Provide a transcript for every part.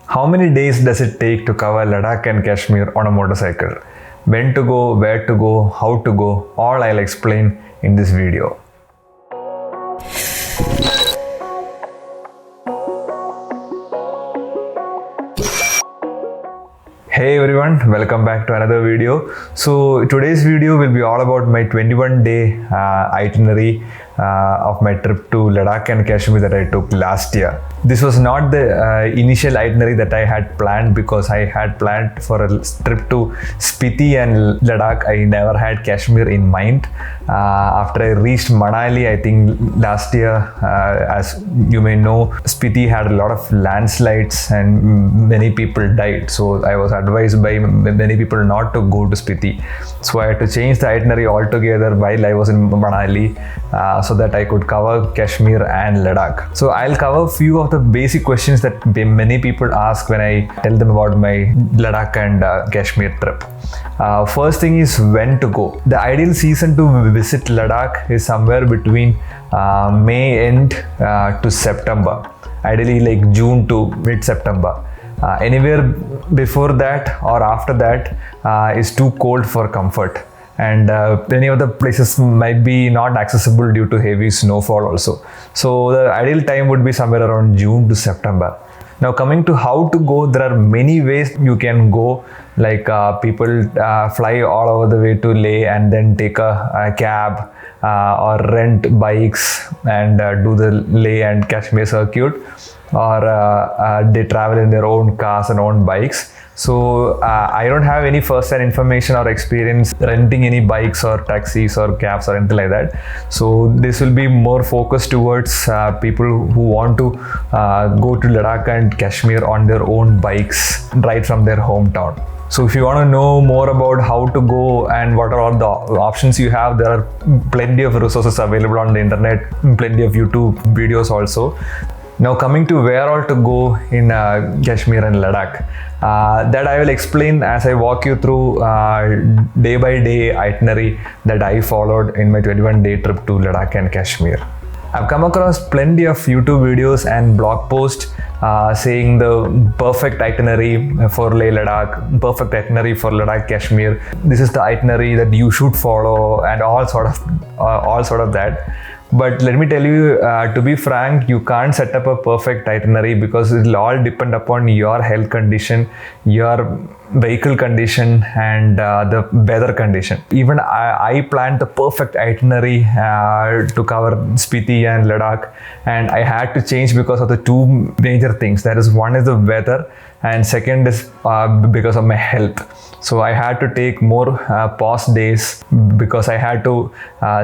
How many days does it take to cover Ladakh and Kashmir on a motorcycle? When to go, where to go, how to go, all I'll explain in this video. Hey everyone, welcome back to another video. So today's video will be all about my 21-day itinerary of my trip to Ladakh and Kashmir that I took last year. This was not the initial itinerary that I had planned because I had planned for a trip to Spiti and Ladakh. I never had Kashmir in mind. After I reached Manali, I think last year, as you may know, Spiti had a lot of landslides and many people died. So I was advised by many people not to go to Spiti. So I had to change the itinerary altogether while I was in Manali so that I could cover Kashmir and Ladakh. So I'll cover a few of the basic questions that many people ask when I tell them about my Ladakh and Kashmir trip. First thing is when to go. The ideal season to visit Ladakh is somewhere between May end to September. Ideally like June to mid-September. Anywhere before that or after that is too cold for comfort. And many of the places might be not accessible due to heavy snowfall also. So the ideal time would be somewhere around June to September. Now coming to how to go, there are many ways you can go. Like people fly all over the way to Leh and then take a cab or rent bikes and do the Leh and Kashmir circuit, or they travel in their own cars and own bikes. So I don't have any first-hand information or experience renting any bikes or taxis or cabs or anything like that. So this will be more focused towards people who want to go to Ladakh and Kashmir on their own bikes right from their hometown. So if you want to know more about how to go and what are all the options you have, there are plenty of resources available on the internet, plenty of YouTube videos also. Now coming to where all to go in Kashmir and Ladakh, that I will explain as I walk you through day by day itinerary that I followed in my 21-day trip to Ladakh and Kashmir. I've come across plenty of YouTube videos and blog posts saying the perfect itinerary for Leh Ladakh, perfect itinerary for Ladakh Kashmir. This is the itinerary that you should follow and all sort of that. But let me tell you, to be frank, you can't set up a perfect itinerary because it will all depend upon your health condition, your vehicle condition and the weather condition. Even I planned the perfect itinerary to cover Spiti and Ladakh, and I had to change because of the two major things. That is, one is the weather and second is because of my health. So I had to take more pause days because I had to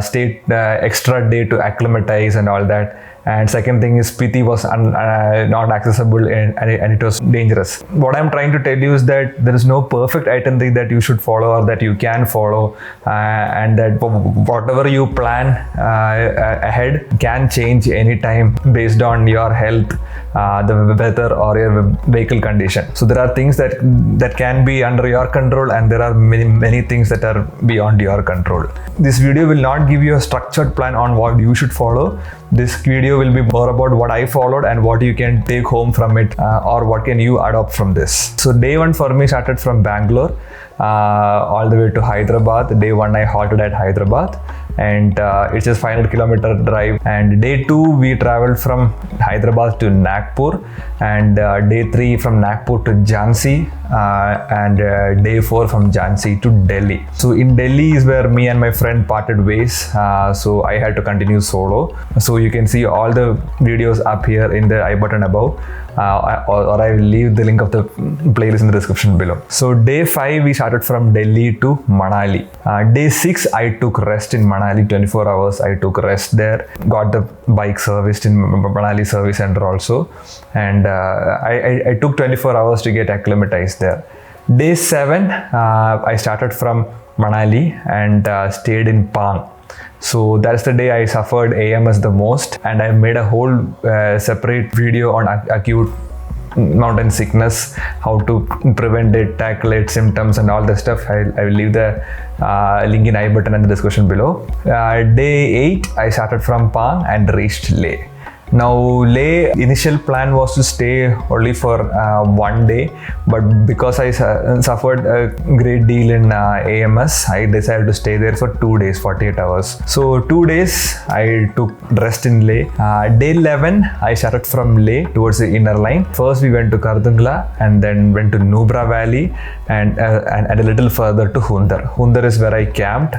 stay extra day to acclimatize and all that. And second thing is Spiti was not accessible and it was dangerous. What I'm trying to tell you is that there is no perfect itinerary that you should follow or that you can follow, and that whatever you plan ahead can change anytime based on your health, the weather or your vehicle condition. So there are things that can be under your control and there are many things that are beyond your control. This video will not give you a structured plan on what you should follow. This video will be more about what I followed and what you can take home from it, or what can you adopt from this. So day one for me started from Bangalore all the way to Hyderabad. Day one I halted at Hyderabad and it's just 500-kilometer drive. And day two we traveled from Hyderabad to Nagpur, and day three from Nagpur to Jhansi, and day four from Jhansi to Delhi. So in Delhi is where me and my friend parted ways, so I had to continue solo. So you can see all the videos up here in the I button above, or I will leave the link of the playlist in the description below. So day 5 we started from Delhi to Manali. Day 6 I took rest in Manali, 24 hours I took rest there, got the bike serviced in Manali service center also, and I took 24 hours to get acclimatized there. Day 7 I started from Manali and stayed in Pang. So that's the day I suffered AMS the most, and I made a whole separate video on acute mountain sickness, how to prevent it, tackle it, symptoms and all the stuff. I will leave the link in I button and the description below. Day 8 I started from Pang and reached Leh. Now Leh, initial plan was to stay only for 1 day, but because I suffered a great deal in AMS, I decided to stay there for 2 days, 48 hours. So 2 days I took rest in Leh. Day 11 I started from Leh towards the inner line. First we went to Kardungla and then went to Nubra Valley and a little further to Hundar. Hundar is where I camped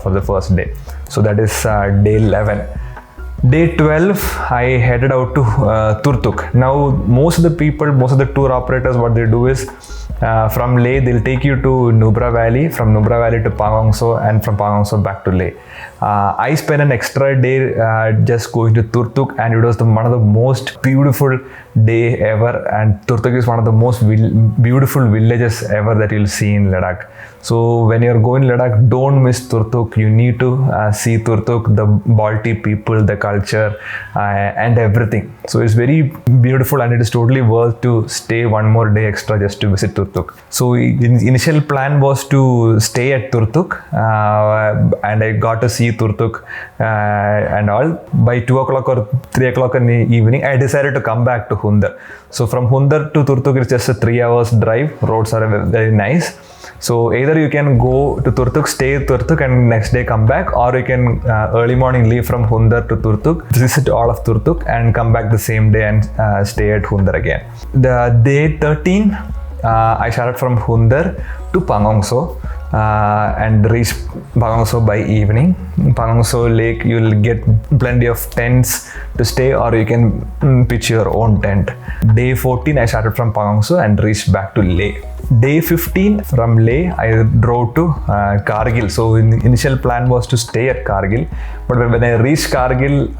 for the first day. So that is day 11. Day 12, I headed out to Turtuk. Now, most of the tour operators, what they do is from Leh, they'll take you to Nubra Valley, from Nubra Valley to Pangongso, and from Pangongso back to Leh. I spent an extra day just going to Turtuk, and it was one of the most beautiful day ever. And Turtuk is one of the most beautiful villages ever that you'll see in Ladakh. So when you're going to Ladakh, don't miss Turtuk. You need to see Turtuk, the Balti people, the culture, and everything. So it's very beautiful, and it is totally worth to stay one more day extra just to visit Turtuk. So initial plan was to stay at Turtuk, and I got to see Turtuk and all. By 2 o'clock or 3 o'clock in the evening, I decided to come back to Hundar. So from Hundar to Turtuk is just a 3 hours drive. Roads are very nice. So either you can go to Turtuk, stay at Turtuk, and next day come back, or you can early morning leave from Hundar to Turtuk, visit all of Turtuk, and come back the same day and stay at Hundar again. The day 13, I started from Hundar to Pangongso and reached Pangongso by evening. Pangongso Lake, you'll get plenty of tents to stay, or you can pitch your own tent. Day 14, I started from Pangongso and reached back to Leh. Day 15, from Leh, I drove to Kargil. So initial plan was to stay at Kargil, but when I reached Kargil,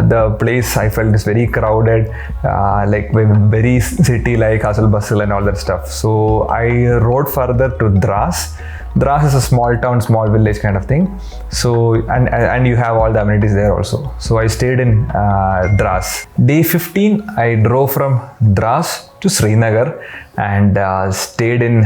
the place I felt is very crowded, like very city-like, hustle bustle and all that stuff. So I rode further to Dras. Dras is a small town, small village kind of thing. So and you have all the amenities there also. So I stayed in Dras. Day 15, I drove from Dras to Srinagar and stayed in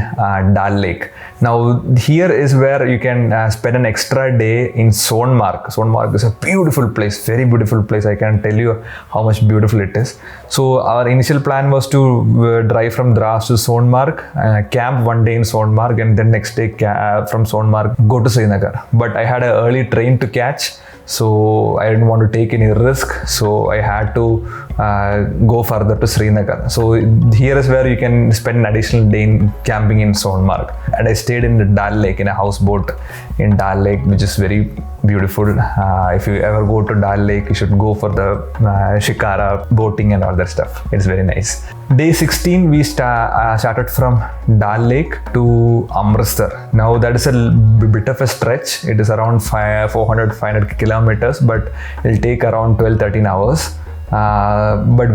Dal Lake. Now here is where you can spend an extra day in Sonmarg. Sonmarg is a beautiful place, very beautiful place. I can tell you how much beautiful it is. So our initial plan was to drive from Dras to Sonmarg, camp 1 day in Sonmarg, and then next day from Sonmarg go to Srinagar. But I had an early train to catch, so I didn't want to take any risk, so I had to go further to Srinagar. So here is where you can spend an additional day in camping in Sonmarg. And I stayed in the Dal Lake, in a houseboat in Dal Lake, which is very beautiful. If you ever go to Dal Lake, you should go for the shikara boating and all that stuff. It's very nice. Day 16, we started from Dal Lake to Amritsar. Now that is a bit of a stretch. It is around 400-500 kilometers, but it will take around 12-13 hours. But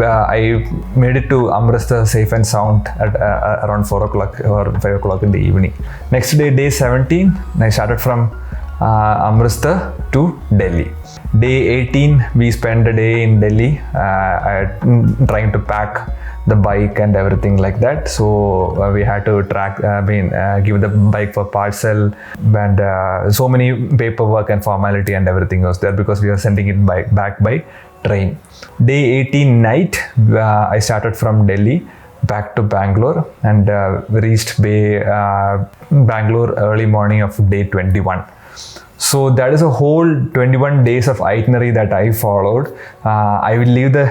I made it to Amritsar safe and sound at around 4 o'clock or 5 o'clock in the evening. Next day, day 17, I started from Amritsar to Delhi. Day 18, we spent a day in Delhi trying to pack the bike and everything like that. So we had to give the bike for parcel, and so many paperwork and formality and everything was there because we were sending it back by train. Day 18 night, I started from Delhi back to Bangalore and reached Bangalore early morning of day 21. So that is a whole 21 days of itinerary that I followed. I will leave the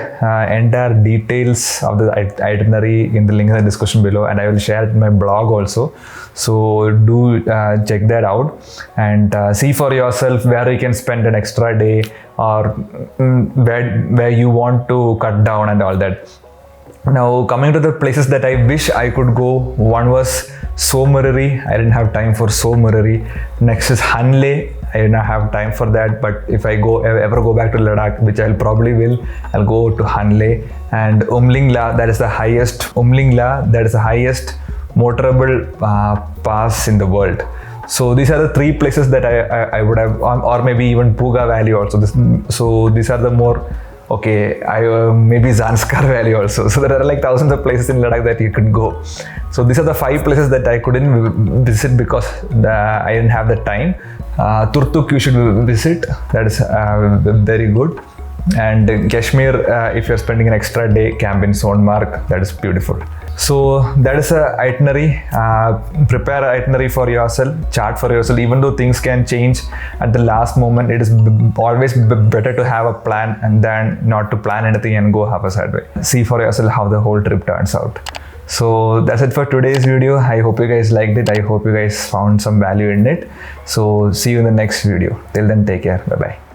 entire details of the itinerary in the link in the description below, and I will share it in my blog also. So do check that out and see for yourself where you can spend an extra day, or where you want to cut down and all that. Now coming to the places that I wish I could go, one was Somorari. I didn't have time for Somorari. Next is Hanle. I did not have time for that, but if I ever go back to Ladakh, which I'll probably will, I'll go to Hanle. And Umlingla, that is the highest motorable pass in the world. So these are the 3 places that I would have, or maybe even Puga Valley also. So these are the more, maybe Zanskar Valley also. So there are like thousands of places in Ladakh that you could go. So these are the 5 places that I couldn't visit because I didn't have the time. Turtuk you should visit. That is very good. And Kashmir, if you're spending an extra day, camp in Sonmarg, that is beautiful. So that is a itinerary. Prepare an itinerary for yourself, chart for yourself. Even though things can change at the last moment, it is always better to have a plan and than not to plan anything and go half a side way. See for yourself how the whole trip turns out. So that's it for today's video. I hope you guys liked it. I hope you guys found some value in it. So see you in the next video. Till then, take care. Bye bye.